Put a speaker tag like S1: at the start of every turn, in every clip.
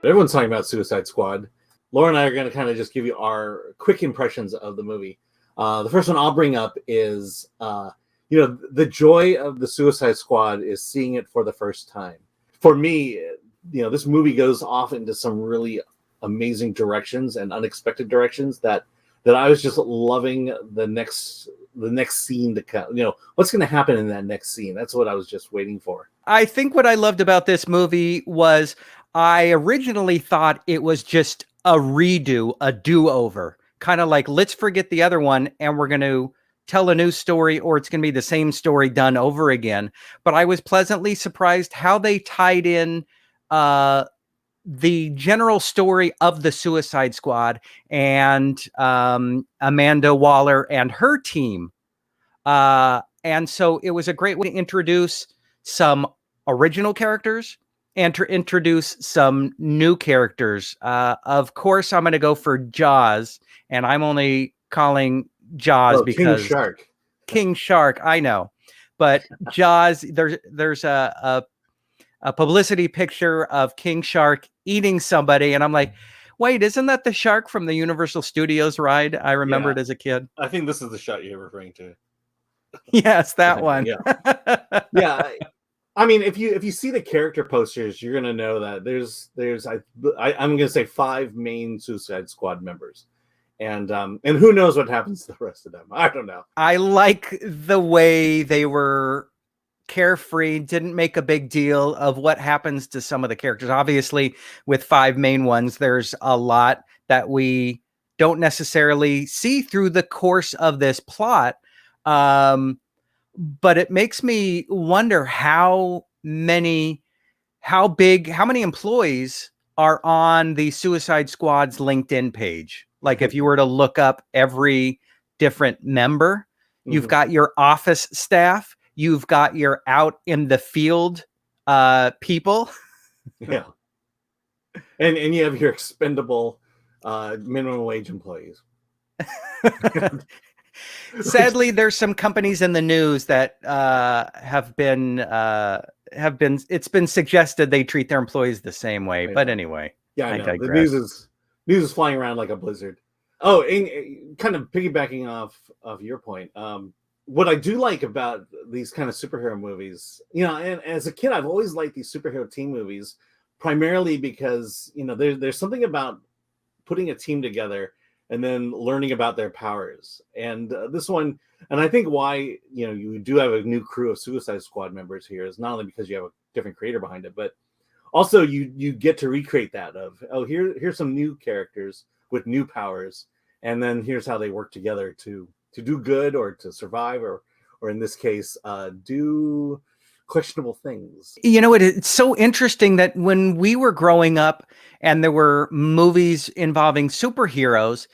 S1: Everyone's talking about Suicide Squad. Laura and I are going to kind of just give you our quick impressions of the movie. The first one I'll bring up is, the joy of the Suicide Squad is seeing it for the first time. For me, this movie goes off into some really amazing directions and unexpected directions that I was just loving the next scene to come. What's going to happen in that next scene? That's what I was just waiting for.
S2: I think what I loved about this movie was I originally thought it was just a redo, a do-over, kind of like, let's forget the other one and we're going to tell a new story, or it's going to be the same story done over again. But I was pleasantly surprised how they tied in the general story of the Suicide Squad and Amanda Waller and her team. And so it was a great way to introduce some original characters and to introduce some new characters. Of course, I'm going to go for Jaws, and I'm only calling Jaws because King Shark. I know, but Jaws. There's a publicity picture of King Shark eating somebody, and I'm like, wait, isn't that the shark from the Universal Studios ride? I remembered as a kid.
S1: I think this is the shot you're referring to.
S2: Yes, that one.
S1: Yeah. Yeah. I mean, if you see the character posters, you're gonna know that there's I'm gonna say 5 main Suicide Squad members, and who knows what happens to the rest of them? I don't know.
S2: I like the way they were carefree, didn't make a big deal of what happens to some of the characters. Obviously, with 5 main ones, there's a lot that we don't necessarily see through the course of this plot. But it makes me wonder how many employees are on the Suicide Squad's LinkedIn page. Like if you were to look up every different member, you've got your office staff, you've got your out in the field people.
S1: Yeah. And you have your expendable minimum wage employees.
S2: Sadly, there's some companies in the news that have been it's been suggested they treat their employees the same way. But anyway,
S1: yeah, I know. The news is flying around like a blizzard. Oh, and kind of piggybacking off of your point, what I do like about these kind of superhero movies, and as a kid, I've always liked these superhero team movies, primarily because there's something about putting a team together and then learning about their powers. And this one, and I think why you do have a new crew of Suicide Squad members here is not only because you have a different creator behind it, but also you get to recreate that of, here's some new characters with new powers, and then here's how they work together to do good or to survive, or in this case, do questionable things.
S2: It's so interesting that when we were growing up and there were movies involving superheroes,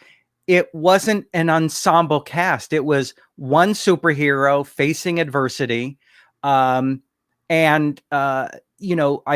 S2: it wasn't an ensemble cast. It was one superhero facing adversity. I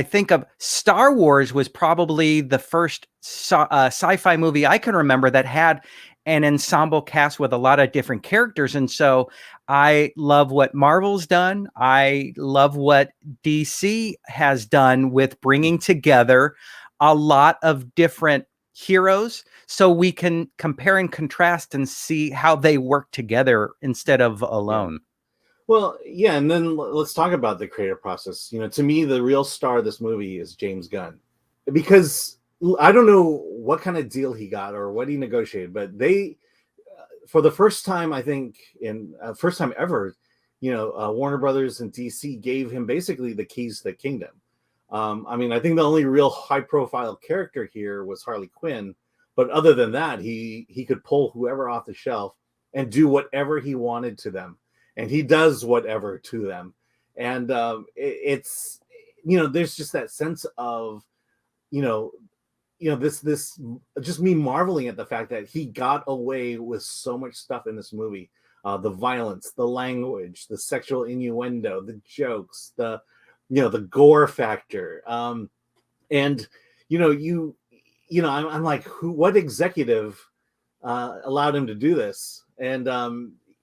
S2: think of Star Wars was probably the first sci-fi movie I can remember that had an ensemble cast with a lot of different characters. And so I love what Marvel's done. I love what DC has done with bringing together a lot of different heroes so we can compare and contrast and see how they work together instead of alone.
S1: Well, yeah, and then let's talk about the creative process. To me, the real star of this movie is James Gunn, because I don't know what kind of deal he got or what he negotiated, but they, for the first time, I think, first time ever, Warner Brothers and DC gave him basically the keys to the kingdom. I think the only real high-profile character here was Harley Quinn, but other than that, he could pull whoever off the shelf and do whatever he wanted to them, and he does whatever to them. And it's there's just that sense of this just me marveling at the fact that he got away with so much stuff in this movie. The violence, the language, the sexual innuendo, the jokes, the gore factor. I'm like, what executive allowed him to do this? And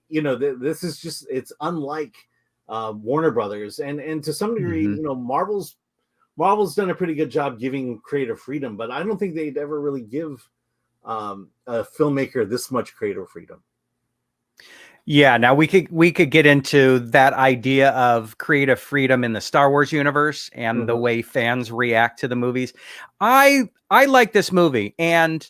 S1: this is just, it's unlike Warner Brothers, and to some degree, Marvel's Marvel's done a pretty good job giving creative freedom, but I don't think they'd ever really give a filmmaker this much creative freedom.
S2: Yeah, now we could get into that idea of creative freedom in the Star Wars universe and the way fans react to the movies. I like this movie, and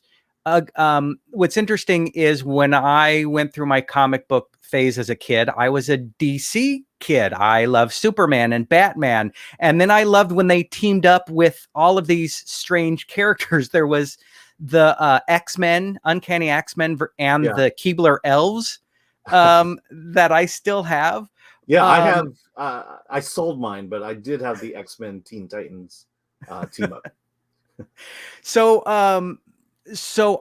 S2: what's interesting is when I went through my comic book phase as a kid, I was a DC kid. I loved Superman and Batman, and then I loved when they teamed up with all of these strange characters. There was the X-Men, Uncanny X-Men, and the Keebler Elves. That I still have.
S1: Yeah, I have. I sold mine, but I did have the X-Men Teen Titans team up.
S2: So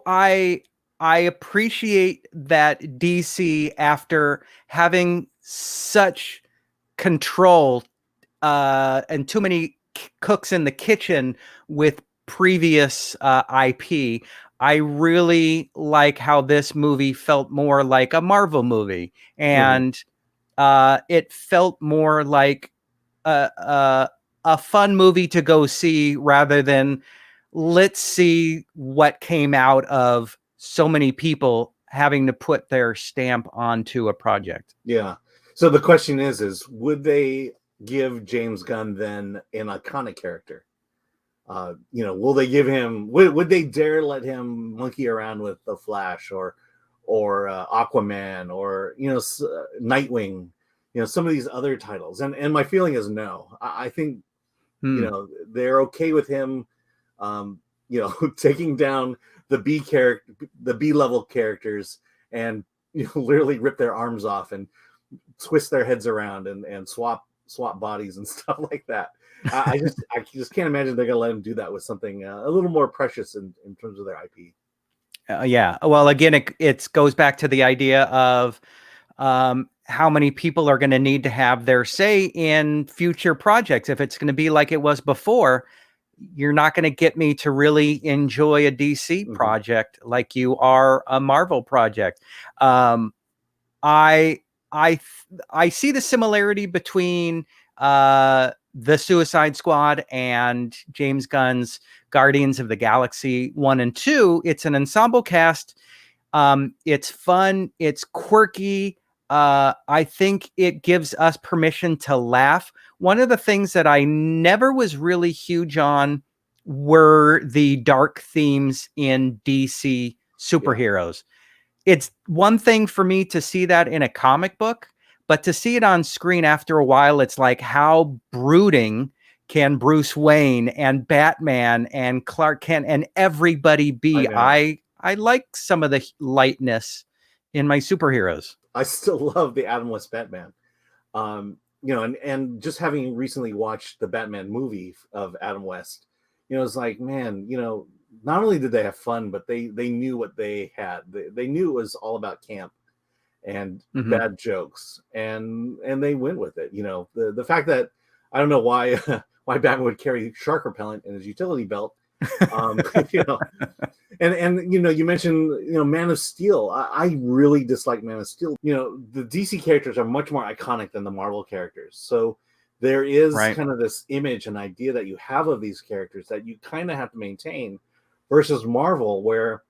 S2: I appreciate that DC, after having such control and too many cooks in the kitchen with previous IP. I really like how this movie felt more like a Marvel movie, and it felt more like a fun movie to go see rather than let's see what came out of so many people having to put their stamp onto a project.
S1: Yeah. So the question is would they give James Gunn then an iconic character? Will they give him? Would they dare let him monkey around with the Flash or Aquaman or Nightwing? Some of these other titles. And my feeling is no. I think they're okay with him, taking down the B level characters and literally rip their arms off and twist their heads around and swap bodies and stuff like that. I just can't imagine they're gonna let him do that with something a little more precious in terms of their IP.
S2: Yeah. Well, again, it goes back to the idea of how many people are going to need to have their say in future projects. If it's going to be like it was before, you're not going to get me to really enjoy a DC project like you are a Marvel project. I see the similarity between the Suicide Squad and James Gunn's Guardians of the Galaxy 1 and 2. It's an ensemble cast. It's fun. It's quirky. I think it gives us permission to laugh. One of the things that I never was really huge on were the dark themes in DC superheroes. It's one thing for me to see that in a comic book, but to see it on screen after a while, it's like, how brooding can Bruce Wayne and Batman and Clark Kent and everybody be? I like some of the lightness in my superheroes.
S1: I still love the Adam West Batman. And just having recently watched the Batman movie of Adam West, it's like, man, not only did they have fun, but they knew what they had. They knew it was all about camp and bad jokes, and they went with it. The fact that I don't know why Batman would carry shark repellent in his utility belt. And you mentioned Man of Steel. I really dislike Man of Steel. The DC characters are much more iconic than the Marvel characters, so there is kind of this image and idea that you have of these characters that you kind of have to maintain, versus Marvel, where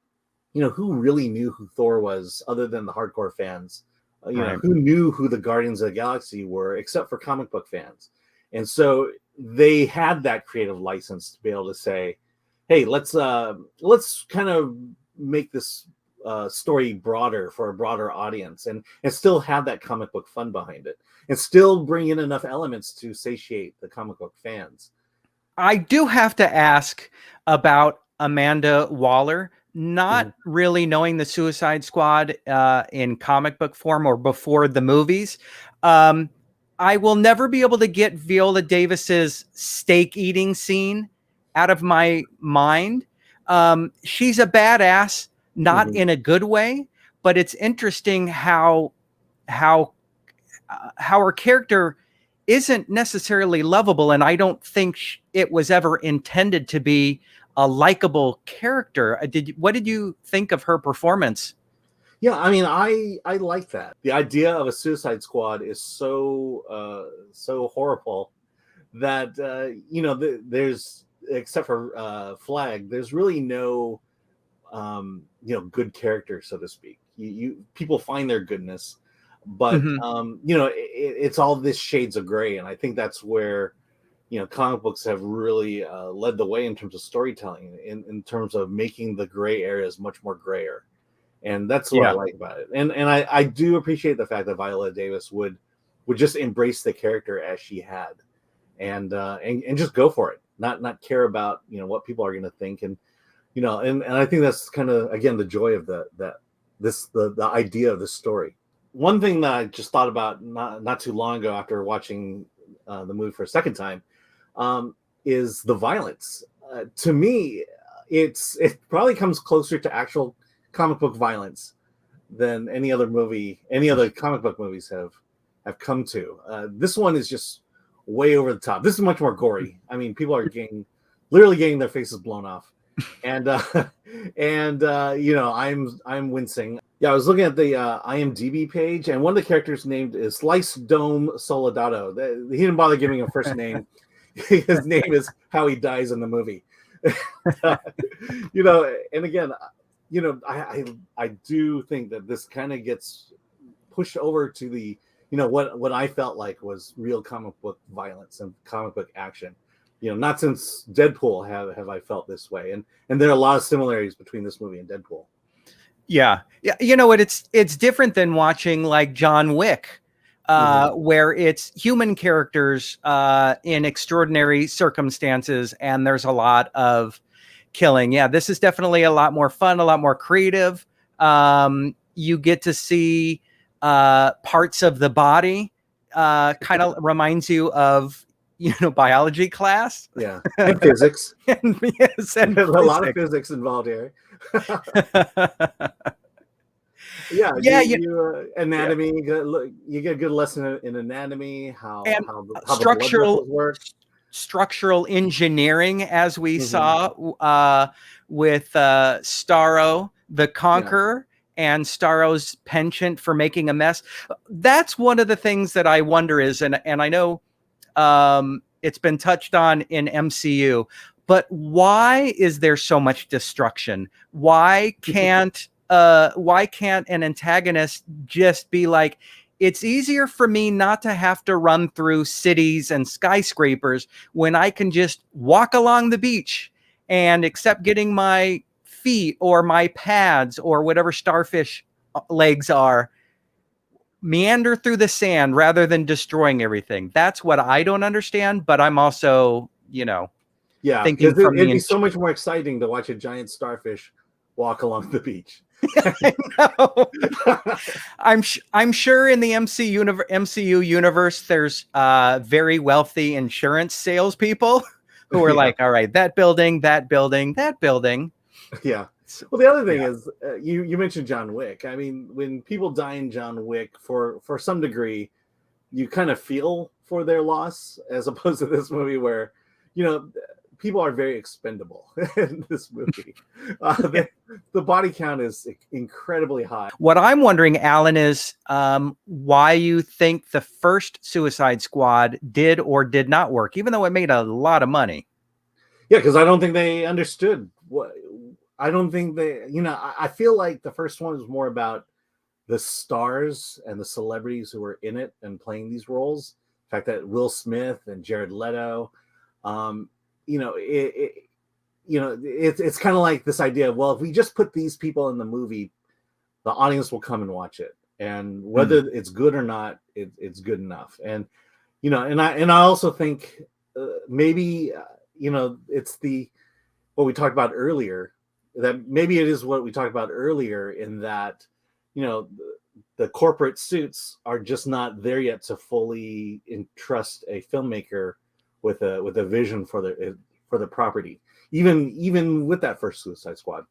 S1: who really knew who Thor was other than the hardcore fans? Who knew who the Guardians of the Galaxy were except for comic book fans? And so they had that creative license to be able to say, hey, let's kind of make this story broader for a broader audience, and still have that comic book fun behind it, and still bring in enough elements to satiate the comic book fans.
S2: I do have to ask about Amanda Waller, not really knowing the Suicide Squad in comic book form or before the movies. I will never be able to get Viola Davis's steak eating scene out of my mind. She's a badass, not in a good way, but it's interesting how her character isn't necessarily lovable, and I don't think it was ever intended to be a likable character. What did you think of her performance?
S1: Yeah, I mean, I like that. The idea of a Suicide Squad is so horrible that there's, except for Flag, there's really no good character, so to speak. You people find their goodness, but
S2: Mhm.
S1: it's all this shades of gray, and I think that's where comic books have really led the way in terms of storytelling, in terms of making the gray areas much more grayer, and that's what I
S2: Yeah.
S1: like about it. And I do appreciate the fact that Viola Davis would just embrace the character as she had, and just go for it, not care about what people are going to think, and and I think that's kind of, again, the joy of the idea of the story. One thing that I just thought about not too long ago after watching the movie for a second time is the violence. To me, it probably comes closer to actual comic book violence than any other comic book movies have come to. This one is just way over the top. This is much more gory. I mean, people are literally getting their faces blown off, and I'm wincing. Yeah, I was looking at the IMDb page, and one of the characters named is Slice Dome Soldado. He didn't bother giving a first name. His name is how he dies in the movie. And again, I do think that this kind of gets pushed over to the what I felt like was real comic book violence and comic book action. Not since Deadpool have I felt this way, and there are a lot of similarities between this movie and Deadpool.
S2: Yeah. You know what? It's different than watching like John Wick, where it's human characters in extraordinary circumstances, and there's a lot of killing. Yeah, this is definitely a lot more fun, a lot more creative. You get to see parts of the body. Kind of reminds you of biology class.
S1: Yeah, and physics.
S2: and
S1: a lot of physics involved here. Anatomy. You get a good lesson in anatomy, how
S2: structural
S1: the blood work.
S2: Structural engineering, as we saw with Starro the Conqueror, and Starro's penchant for making a mess. That's one of the things that I wonder is, and I know it's been touched on in MCU, but why is there so much destruction? Why can't an antagonist just be like, it's easier for me not to have to run through cities and skyscrapers when I can just walk along the beach and, except getting my feet or my pads or whatever starfish legs are, meander through the sand rather than destroying everything. That's what I don't understand, but I'm also, thinking
S1: because it'd be so much more exciting to watch a giant starfish walk along the beach.
S2: I know. I'm sure in the MCU universe, there's very wealthy insurance salespeople who are like, all right, that building.
S1: Yeah. Well, the other thing is, you mentioned John Wick. I mean, when people die in John Wick, for some degree, you kind of feel for their loss, as opposed to this movie where, people are very expendable in this movie. The body count is incredibly high.
S2: What I'm wondering, Alan, is why you think the first Suicide Squad did or did not work, even though it made a lot of money.
S1: Yeah, because I don't think they understood what. I don't think they, I feel like the first one was more about the stars and the celebrities who were in it and playing these roles. The fact that Will Smith and Jared Leto, it's kind of like this idea of, well, if we just put these people in the movie, the audience will come and watch it, and whether it's good or not, it's good enough. And and I also think maybe it's what we talked about earlier. That maybe it is what we talked about earlier, in that the corporate suits are just not there yet to fully entrust a filmmaker with a vision for the property, even with that first Suicide Squad.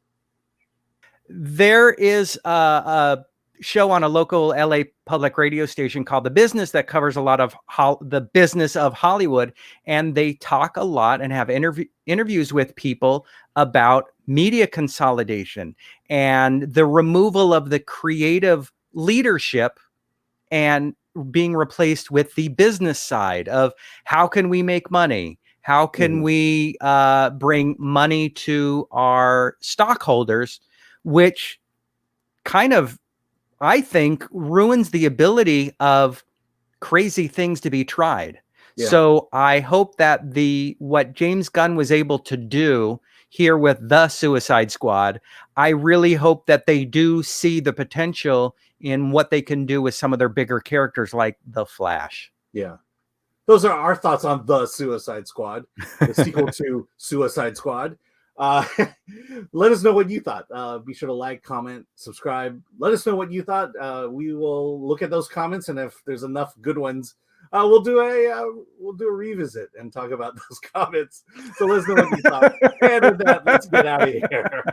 S2: There is a show on a local LA public radio station called The Business that covers a lot of the business of Hollywood, and they talk a lot and have interviews with people about media consolidation and the removal of the creative leadership and being replaced with the business side of how can we make money? How can we bring money to our stockholders, which kind of, I think, ruins the ability of crazy things to be tried.
S1: Yeah.
S2: So I hope that what James Gunn was able to do here with the Suicide Squad, I really hope that they do see the potential in what they can do with some of their bigger characters like the Flash.
S1: Yeah. Those are our thoughts on the Suicide Squad, the sequel to Suicide Squad. Let us know what you thought. Be sure to like, comment, subscribe. Let us know what you thought. We will look at those comments, and if there's enough good ones, we'll do a revisit and talk about those comments. So let us know what you thought. And with that, let's get out of here.